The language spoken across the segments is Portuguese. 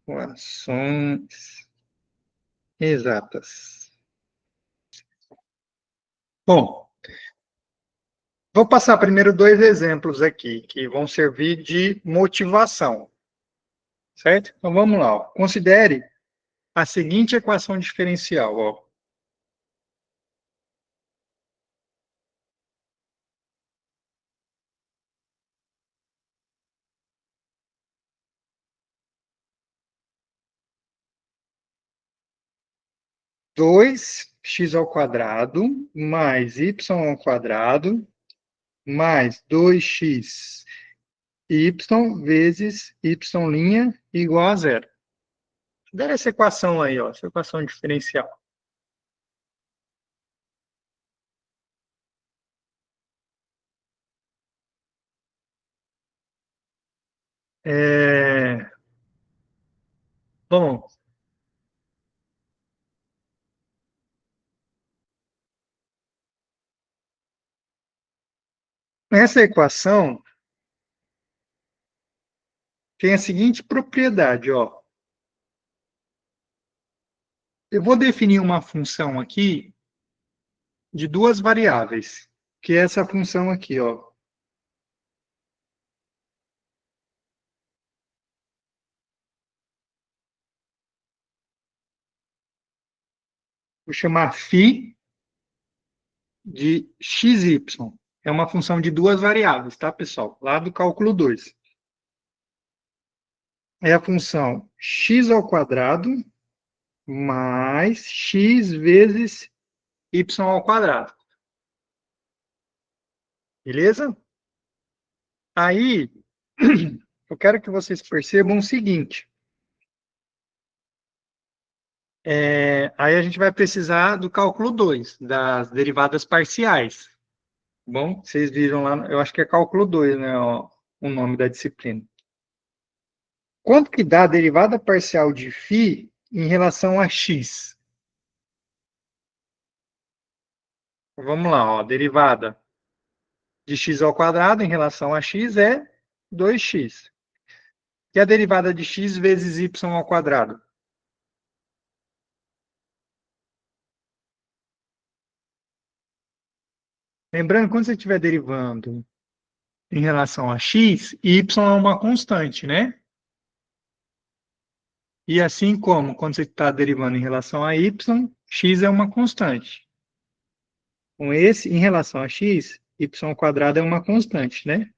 Equações exatas. Bom, vou passar primeiro dois exemplos aqui, que vão servir de motivação, certo? Então, vamos lá. Ó. Considere a seguinte equação diferencial. Ó. 2x ao quadrado mais y ao quadrado mais 2x y vezes y' igual a zero. Dá essa equação aí, ó, essa equação diferencial. Bom, essa equação tem a seguinte propriedade, ó. Eu vou definir uma função aqui de duas variáveis, que é essa função aqui, ó. Vou chamar φ de xy. É uma função de duas variáveis, tá, pessoal? Lá do cálculo 2. É a função x ao quadrado mais x vezes y ao quadrado. Beleza? Aí, eu quero que vocês percebam o seguinte. Aí a gente vai precisar do cálculo 2, das derivadas parciais. Bom, vocês viram lá, eu acho que é cálculo 2, né, ó, o nome da disciplina. Quanto que dá a derivada parcial de φ em relação a x? Vamos lá, ó, derivada de x ao quadrado em relação a x é 2x. E a derivada de x vezes y ao quadrado? Lembrando, quando você estiver derivando em relação a x, y é uma constante, né? E assim como quando você está derivando em relação a y, x é uma constante. Com esse, em relação a x, y ao quadrado é uma constante, né?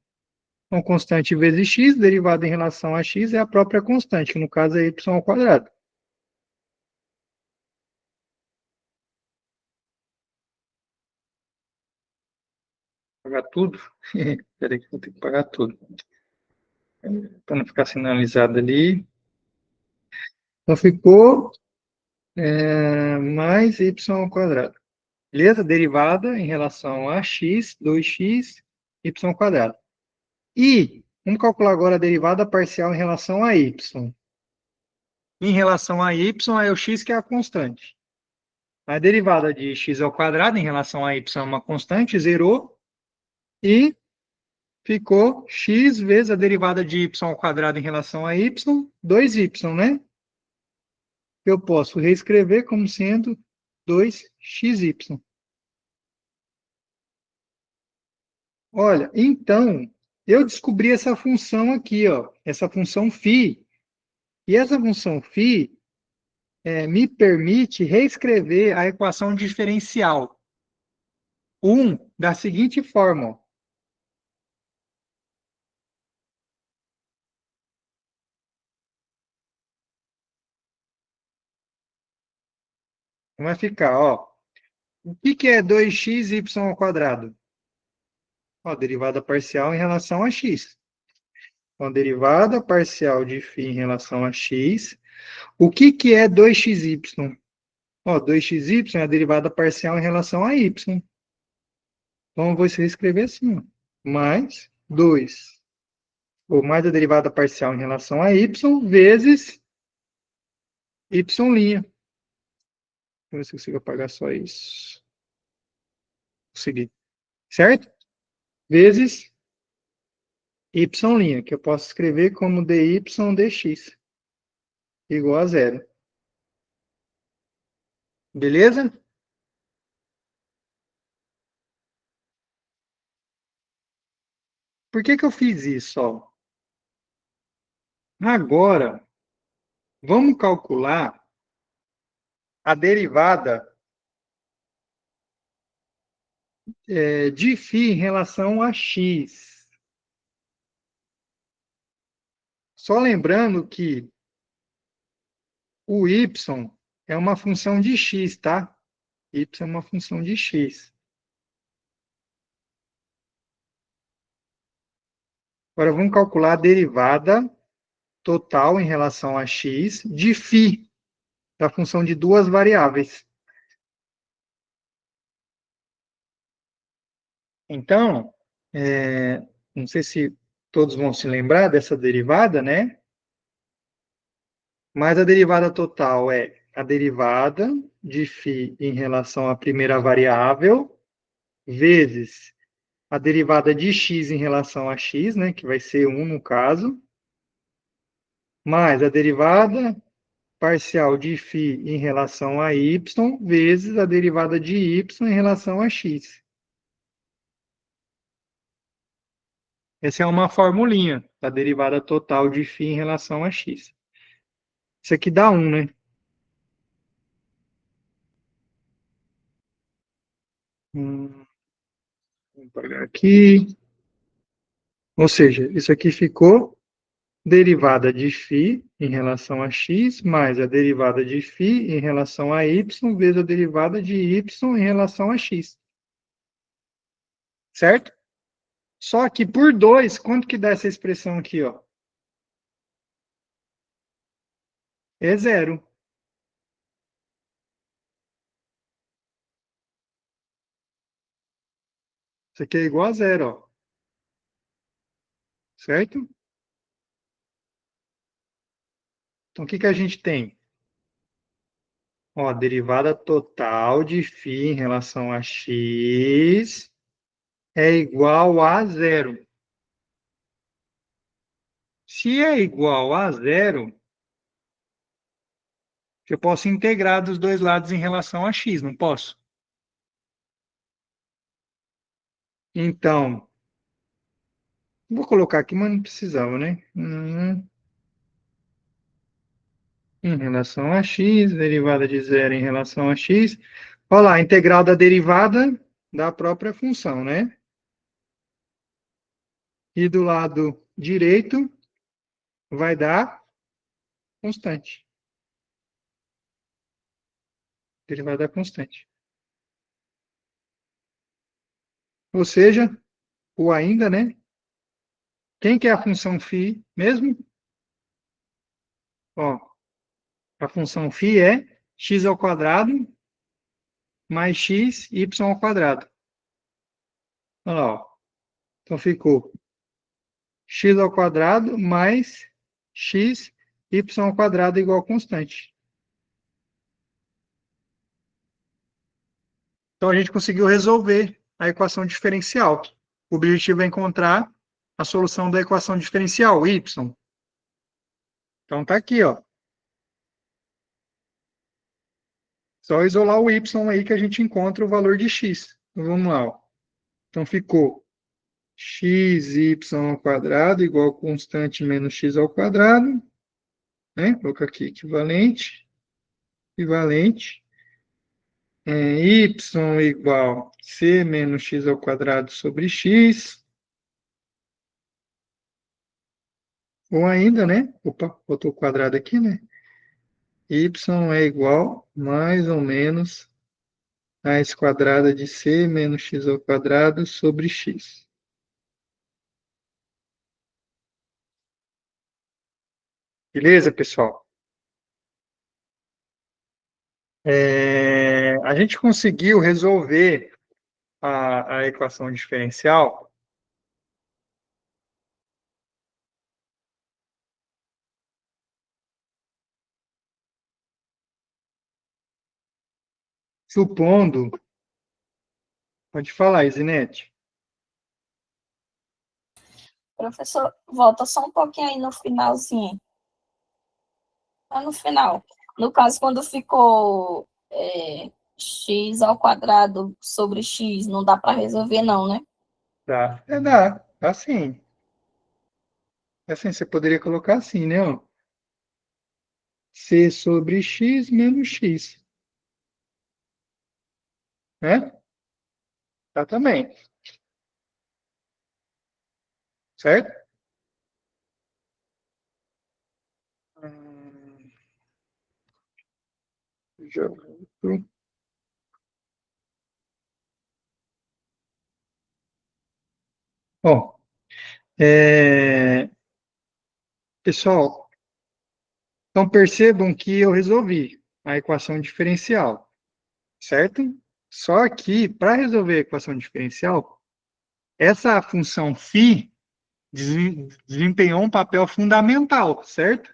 Então, constante vezes x, derivada em relação a x, é a própria constante, que no caso é y ao quadrado. Pagar tudo? Espera aí que eu vou ter que pagar tudo. Para não ficar sinalizado ali. Então, ficou mais y ao quadrado. Beleza? Derivada em relação a x, 2x, y ao quadrado. E vamos calcular agora a derivada parcial em relação a y. Em relação a y, é o x que é a constante. A derivada de x ao quadrado em relação a y é uma constante, zerou. E ficou x vezes a derivada de y ao quadrado em relação a y, 2y, né? Eu posso reescrever como sendo 2xy. Olha, então, eu descobri essa função aqui, ó, essa função φ. E essa função φ me permite reescrever a equação diferencial 1 da seguinte forma. Ó. Vai ficar, ó. O que é 2xy ao quadrado? Ó, derivada parcial em relação a x. Então, derivada parcial de φ em relação a x. O que é 2xy? Ó, 2xy é a derivada parcial em relação a y. Então, eu vou escrever assim, ó. Mais 2. Ou mais a derivada parcial em relação a y vezes y'. Vamos ver se eu consigo apagar só isso. Consegui. Certo? Vezes y', que eu posso escrever como dy dx igual a zero. Beleza? Por que que eu fiz isso? Ó? Agora, vamos calcular a derivada de φ em relação a x. Só lembrando que o y é uma função de x, tá? Y é uma função de x. Agora vamos calcular a derivada total em relação a x de φ, da função de duas variáveis. Então, não sei se todos vão se lembrar dessa derivada, né? Mas a derivada total é a derivada de φ em relação à primeira variável, vezes a derivada de x em relação a x, né, que vai ser 1 no caso, mais a derivada parcial de φ em relação a y, vezes a derivada de y em relação a x. Essa é uma formulinha da derivada total de φ em relação a x. Isso aqui dá 1, né? Vou apagar aqui. Ou seja, isso aqui ficou derivada de φ em relação a x, mais a derivada de φ em relação a y, vezes a derivada de y em relação a x. Certo? Só que por 2, quanto que dá essa expressão aqui, ó? É zero. Isso aqui é igual a zero, ó. Certo? Então, o que que a gente tem? Ó, a derivada total de φ em relação a x é igual a zero. Se é igual a zero, eu posso integrar dos dois lados em relação a x, não posso? Então, vou colocar aqui, mas não precisava, né? Em relação a x, derivada de zero em relação a x. Olha lá, a integral da derivada da própria função, né? E do lado direito vai dar constante. Derivada constante. Ou seja, o ainda, né? Quem que é a função φ mesmo? Ó, a função φ é x ao quadrado mais x, y ao quadrado. Olha lá, ó. Então ficou x ao quadrado mais x, y ao quadrado igual a constante. Então, a gente conseguiu resolver a equação diferencial. O objetivo é encontrar a solução da equação diferencial, y. Então, está aqui, ó. Só isolar o y aí que a gente encontra o valor de x. Então, vamos lá, ó. Então, ficou xy ao quadrado igual a constante menos x ao quadrado. Né? Vou colocar aqui equivalente. Equivalente. Y igual c menos x ao quadrado sobre x. Ou ainda, né? Opa, botou o quadrado aqui, né? Y é igual mais ou menos a raiz quadrada de c menos x ao quadrado sobre x. Beleza, pessoal? A gente conseguiu resolver a equação diferencial supondo... Pode falar, Isinete. Professor, volta só um pouquinho aí no finalzinho. Lá no final. No caso, quando ficou x ao quadrado sobre x, não dá para resolver, não, né? Dá. Dá. Assim. Assim, você poderia colocar assim, né? Ó. C sobre x menos x. Né? Exatamente. Certo? Hum, já volto. Bom, pessoal, então percebam que eu resolvi a equação diferencial, certo? Só que, para resolver a equação diferencial, essa função φ desempenhou um papel fundamental, certo?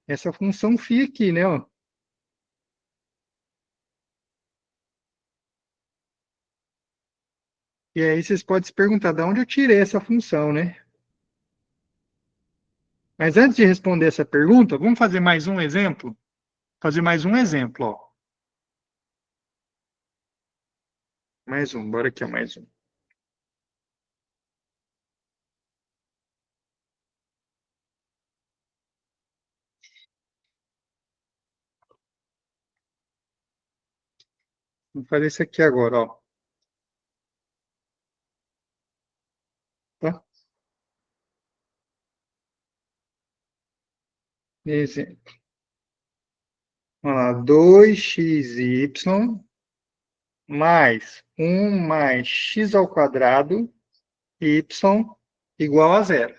Essa função φ aqui, né? Ó. E aí vocês podem se perguntar, de onde eu tirei essa função, né? Mas antes de responder essa pergunta, vamos fazer mais um exemplo? Fazer mais um exemplo, ó. Mais um, bora aqui, ó, mais um. Vamos fazer isso aqui agora, ó. Tá? Exemplo. Vamos lá, 2xy mais 1 mais x ao quadrado y igual a zero.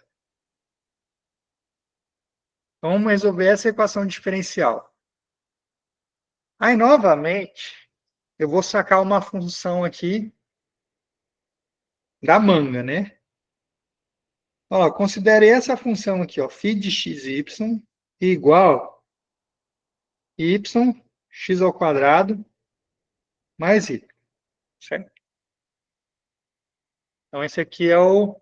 Então, vamos resolver essa equação diferencial. Aí, novamente, eu vou sacar uma função aqui da manga, né? Ó, considerei essa função aqui, ó, φ de xy igual y, x ao quadrado, mais y, certo? Então, esse aqui é o,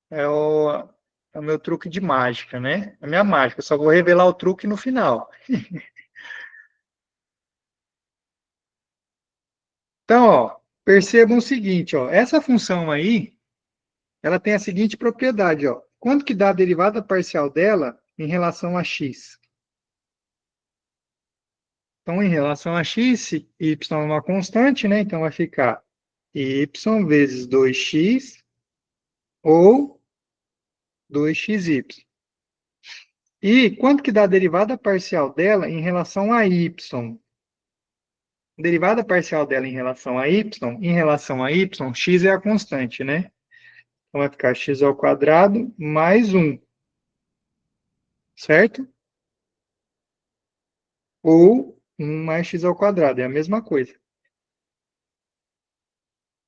é o meu truque de mágica, né? A minha mágica, eu só vou revelar o truque no final. Então, ó, percebam o seguinte, ó, essa função aí, ela tem a seguinte propriedade, ó. Quanto que dá a derivada parcial dela em relação a x? Então, em relação a x, y é uma constante, né? Então, vai ficar y vezes 2x ou 2xy. E quanto que dá a derivada parcial dela em relação a y? A derivada parcial dela em relação a y, x é a constante, né? Então, vai ficar x ao quadrado mais 1, certo? Ou 1 mais x ao quadrado, é a mesma coisa.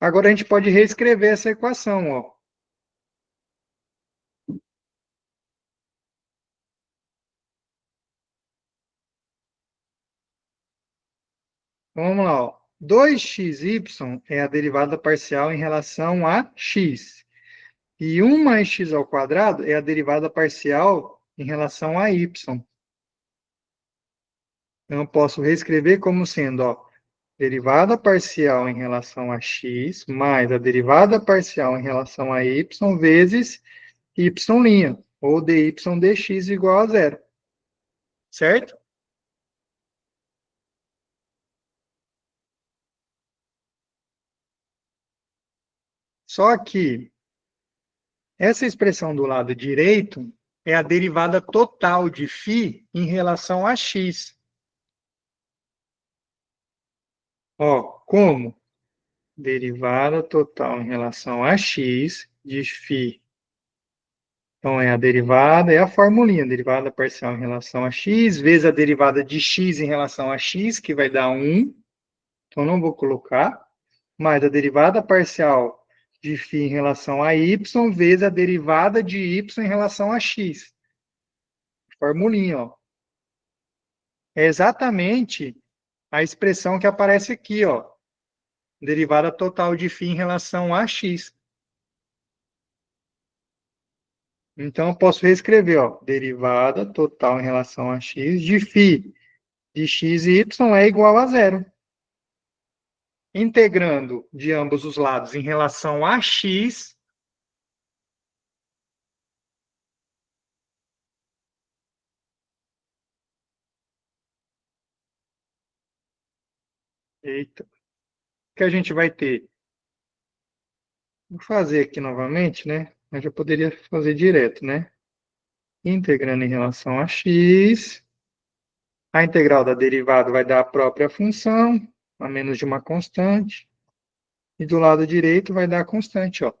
Agora, a gente pode reescrever essa equação, ó. Então, vamos lá, ó. 2xy é a derivada parcial em relação a x. E 1 mais x ao quadrado é a derivada parcial em relação a y. Então, eu posso reescrever como sendo, ó, derivada parcial em relação a x mais a derivada parcial em relação a y vezes y', ou dy dx igual a zero. Certo? Só que essa expressão do lado direito é a derivada total de φ em relação a x. Ó, como? Derivada total em relação a x de φ. Então, é a derivada, é a formulinha, derivada parcial em relação a x, vezes a derivada de x em relação a x, que vai dar 1. Então, não vou colocar. Mais a derivada parcial de φ em relação a y, vezes a derivada de y em relação a x. Formulinha, ó. É exatamente a expressão que aparece aqui, ó. derivada total de φ em relação a x. Então, eu posso reescrever, ó, derivada total em relação a x de φ de x e y é igual a zero. Integrando de ambos os lados em relação a x, eita, o que a gente vai ter? Vou fazer aqui novamente, né? Eu já poderia fazer direto, né? Integrando em relação a x, a integral da derivada vai dar a própria função, a menos de uma constante, e do lado direito vai dar a constante, ó.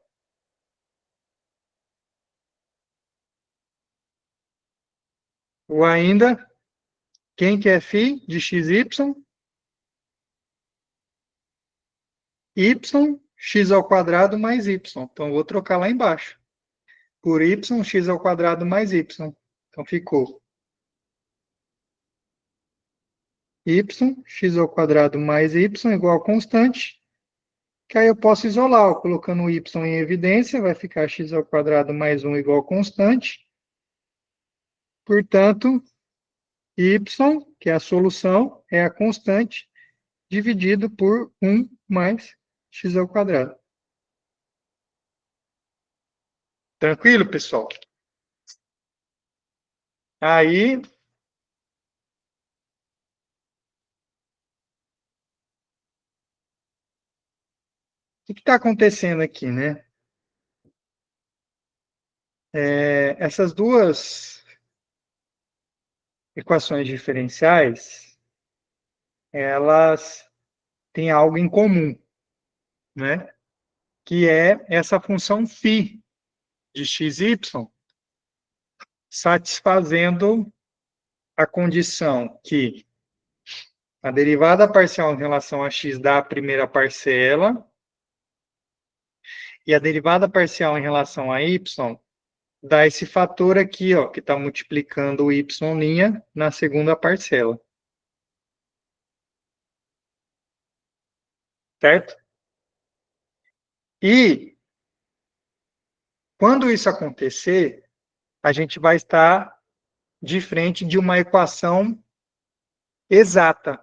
Ou ainda, quem que é φ de xy? Y, x ao quadrado mais y. Então, eu vou trocar lá embaixo. Por y, x ao quadrado mais y. Então, ficou y, x ao quadrado mais y igual a constante, que aí eu posso isolar, ó, colocando o y em evidência, vai ficar x ao quadrado mais 1 igual a constante. Portanto, y, que é a solução, é a constante, dividido por 1 mais x ao quadrado. Tranquilo, pessoal? Aí, o que está acontecendo aqui, né? Essas duas equações diferenciais, elas têm algo em comum, né? Que é essa função φ de xy satisfazendo a condição que a derivada parcial em relação a x dá a primeira parcela e a derivada parcial em relação a y dá esse fator aqui, ó, que está multiplicando o y' na segunda parcela. Certo? E, quando isso acontecer, a gente vai estar de frente de uma equação exata.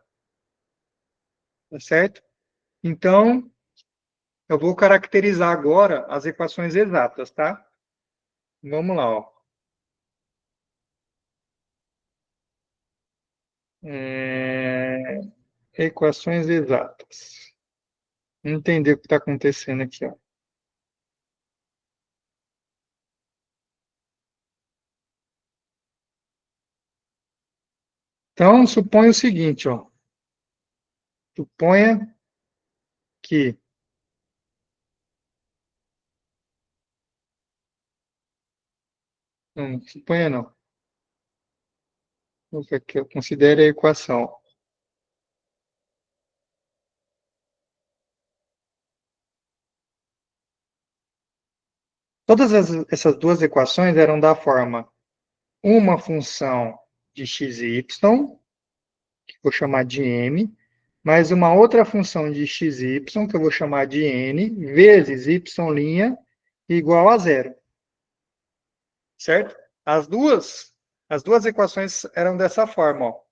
Tá certo? Então, eu vou caracterizar agora as equações exatas, tá? Vamos lá, ó. Equações exatas. Entender o que está acontecendo aqui, ó. Então, suponha o seguinte, ó. Suponha que não, suponha não. O que eu considero a equação. Todas essas duas equações eram da forma uma função de x e y, que eu vou chamar de m, mais uma outra função de xy, que eu vou chamar de n, vezes y' igual a zero. Certo? As duas equações eram dessa forma, ó.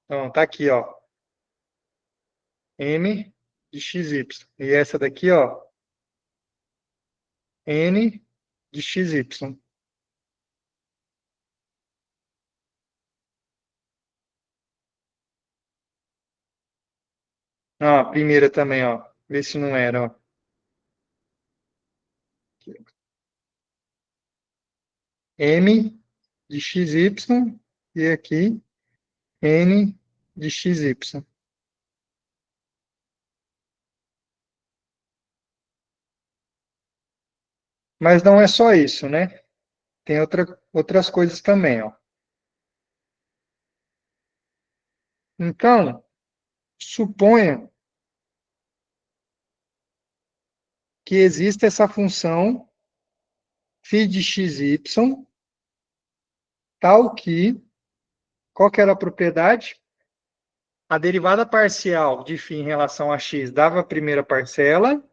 Então, tá aqui, ó. M de xy. E essa daqui, ó. N de xy. Ah, a primeira também, ó. Vê se não era, ó. M de xy e aqui N de xy. Mas não é só isso, né? Tem outras coisas também, ó. Então, suponha que exista essa função φ de xy, tal que, qual que era a propriedade? A derivada parcial de φ em relação a x dava a primeira parcela,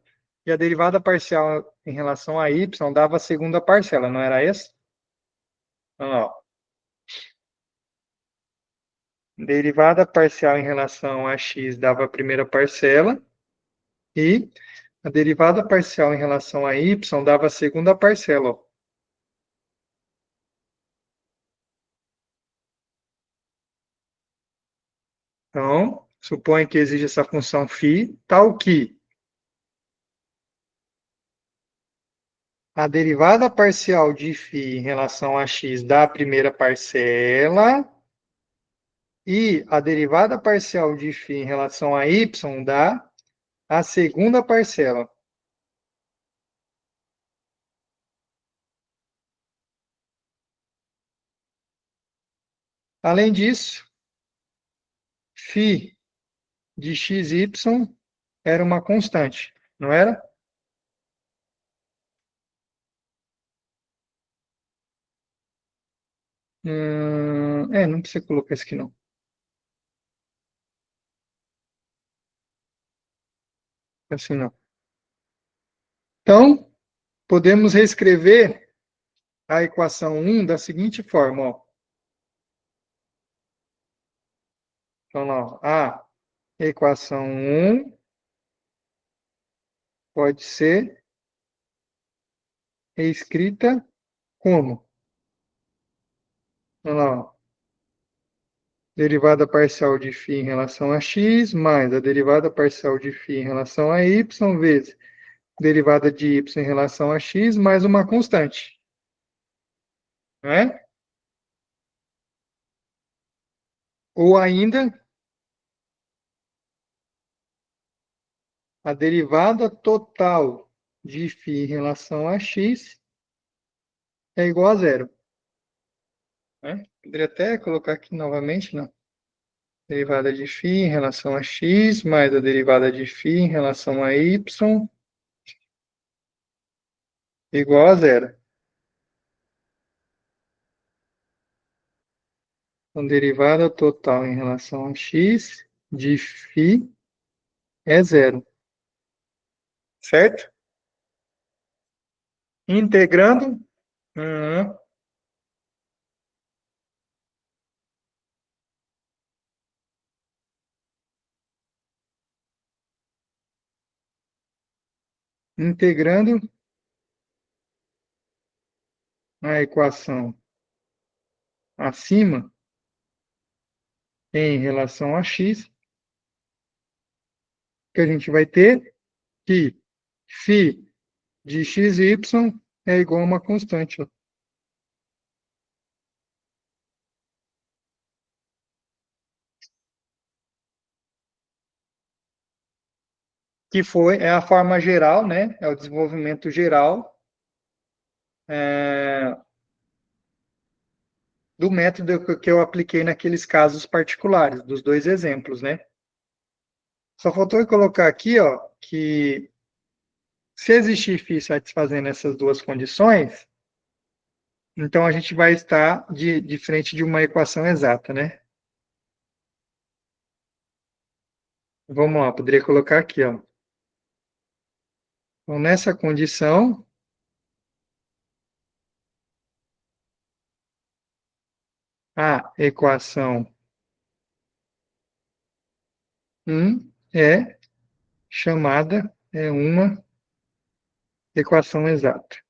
e a derivada parcial em relação a y dava a segunda parcela, não era essa? Então, ó, derivada parcial em relação a x dava a primeira parcela, e a derivada parcial em relação a y dava a segunda parcela, ó. Então, supõe que existe essa função φ, tal que a derivada parcial de φ em relação a x dá a primeira parcela, e a derivada parcial de φ em relação a y dá a segunda parcela. Além disso, φ de xy era uma constante, não era? Não precisa colocar isso aqui não. Assim não. Então, podemos reescrever a equação 1 da seguinte forma, ó. Então, ó, a equação 1 pode ser escrita como? Então, ó, derivada parcial de φ em relação a x, mais a derivada parcial de φ em relação a y, vezes derivada de y em relação a x, mais uma constante. Não é? Ou ainda, a derivada total de φ em relação a x é igual a zero. Né? Poderia até colocar aqui novamente, não. Derivada de φ em relação a x, mais a derivada de φ em relação a y, igual a zero. Então, derivada total em relação a x de φ é zero. Certo? Integrando. hum, Integrando a equação acima em relação a x, que a gente vai ter que φ de xy é igual a uma constante, ó. É a forma geral, né? É o desenvolvimento geral do método que eu apliquei naqueles casos particulares, dos dois exemplos, né? Só faltou eu colocar aqui, ó, que se existir φ satisfazendo essas duas condições, então a gente vai estar de frente de uma equação exata, né? Vamos lá, poderia colocar aqui, ó. Então, nessa condição, a equação 1 é chamada, é uma equação exata.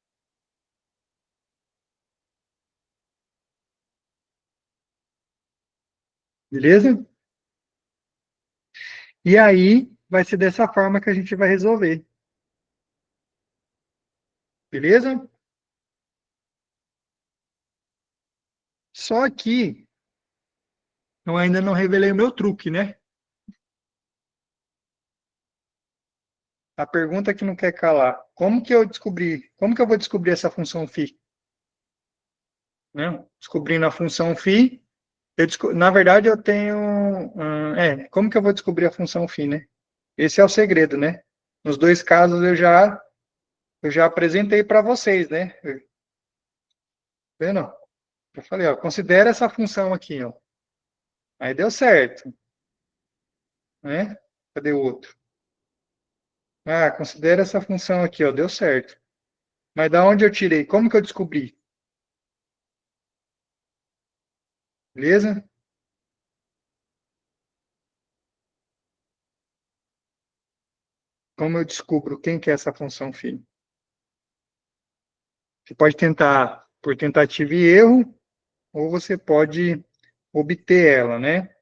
Beleza? E aí, vai ser dessa forma que a gente vai resolver. Beleza? Só que eu ainda não revelei o meu truque, né? A pergunta que não quer calar. Como que eu vou descobrir essa função φ? Né? Descobrindo a função φ, na verdade eu tenho... como que eu vou descobrir a função φ, né? Esse é o segredo, né? Nos dois casos eu já apresentei para vocês, né? Vendo? Eu falei, ó, considera essa função aqui, ó. Aí deu certo. né? Cadê o outro? Ah, considera essa função aqui, ó, deu certo. Mas da onde eu tirei? Como que eu descobri? Beleza? Como eu descubro quem que é essa função φ? Você pode tentar por tentativa e erro, ou você pode obter ela, né?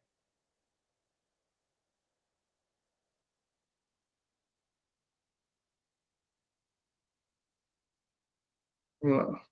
Vamos lá.